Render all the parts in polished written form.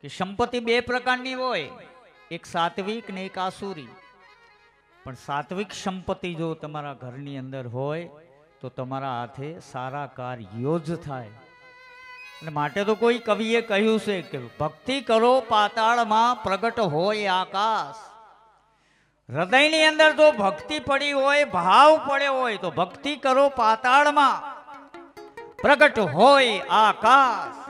કે સંપત્તિ બે પ્રકારની હોય, એક સાત્વિક ને એક આસુરી. પણ સાત્વિક સંપત્તિ જો તમારા ઘરની અંદર હોય તો તમારા હાથે સારા કાર્યો જ થાય. અને માટે તો કોઈ કવિએ કહ્યું છે કે ભક્તિ કરો પાતાળમાં પ્રગટ હોય આકાશ. હૃદયની અંદર જો ભક્તિ પડી હોય, ભાવ પડ્યો હોય તો ભક્તિ કરો પાતાળમાં પ્રગટ હોય આકાશ.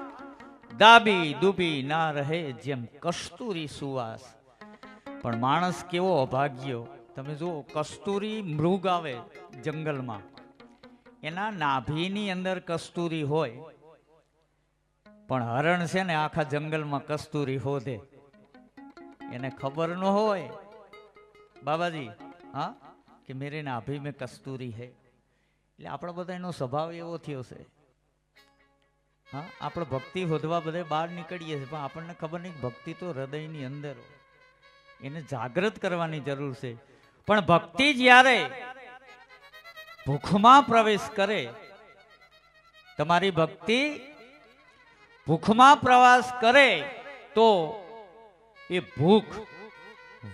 દાબી દુબી ના રહે જેમ કસ્તુરી સુવાસ. પણ માણસ કેવો અભાગ્યો, તમે જુઓ કસ્તુરી મૃગ આવે જંગલમાં, એના નાભીની અંદર કસ્તુરી હોય, પણ હરણ છે ને આખા જંગલમાં કસ્તુરી હોદે. એને ખબર ન હોય બાબાજી, હા, કે મેરે નાભી મેં કસ્તુરી હૈ. એટલે આપણો બધા એનો સ્વભાવ એવો થયો છે. હા, આપણે ભક્તિ હોદવા બધે બહાર નીકળીએ છીએ, પણ આપણને ખબર નહીં ભક્તિ તો હૃદયની અંદર હોય. એને જાગૃત કરવાની જરૂર છે. પણ ભક્તિ જ્યારે ભૂખમાં પ્રવેશ કરે, તમારી ભક્તિ ભૂખમાં પ્રવાસ કરે તો એ ભૂખ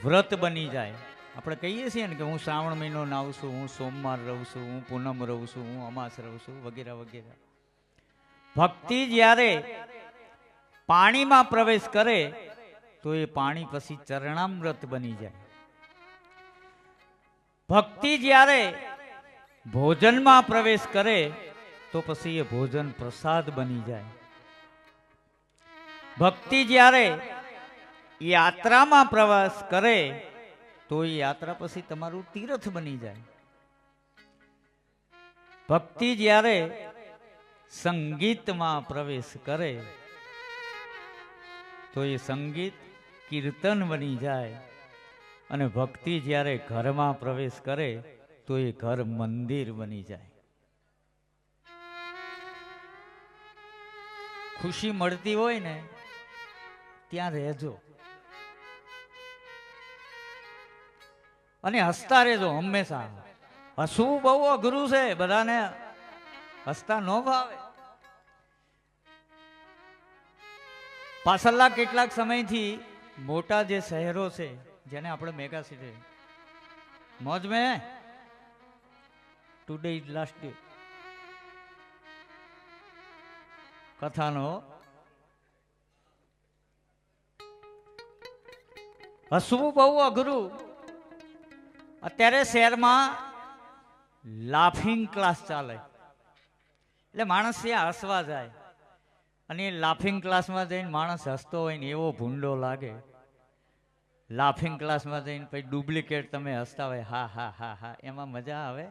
વ્રત બની જાય. આપણે કહીએ છીએ ને કે હું શ્રાવણ મહિનો નાવું છું, હું સોમવાર રહું છું, હું પૂનમ રહું છું, હું અમાસ રહું છું, વગેરે વગેરે. ભક્તિ જ્યારે પાણીમાં પ્રવેશ કરે તો એ પાણી પછી ચરણામૃત બની જાય. ભક્તિ જ્યારે ભોજનમાં પ્રવેશ કરે તો પછી એ ભોજન પ્રસાદ બની જાય. ભક્તિ જ્યારે યાત્રામાં પ્રવાસ કરે તો એ યાત્રા પછી તમારું તીર્થ બની જાય. ભક્તિ જ્યારે સંગીતમાં પ્રવેશ કરે તો એ સંગીત કીર્તન બની જાય. અને ભક્તિ જ્યારે ઘરમાં પ્રવેશ કરે તો એ ઘર મંદિર બની જાય. ખુશી મળતી હોય ને ત્યાં રહેજો અને હસતા રહેજો હંમેશા. હસવું બહુ અઘરું છે, બધાને હસતા ન ભાવે. પાછળના કેટલાક સમયથી મોટા જે શહેરો છે, જેને આપણે મેગા સિટી, મોજ મેં ટુડે ઇઝ લાસ્ટ ડે કથાનો હસવું બહુ અઘરું. અત્યારે શહેરમાં લાફિંગ ક્લાસ ચાલે, એટલે માણસ ત્યાં હસવા જાય. અને એ લાફિંગ ક્લાસમાં જઈને માણસ હસતો હોય ને એવો ભૂંડો લાગે. લાફિંગ ક્લાસમાં જઈને પછી ડુપ્લિકેટ તમે હસતા હોય, હા હા હા હા, એમાં મજા આવે.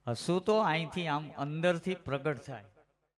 હસવું તો અહીંથી આમ અંદરથી પ્રગટ થાય.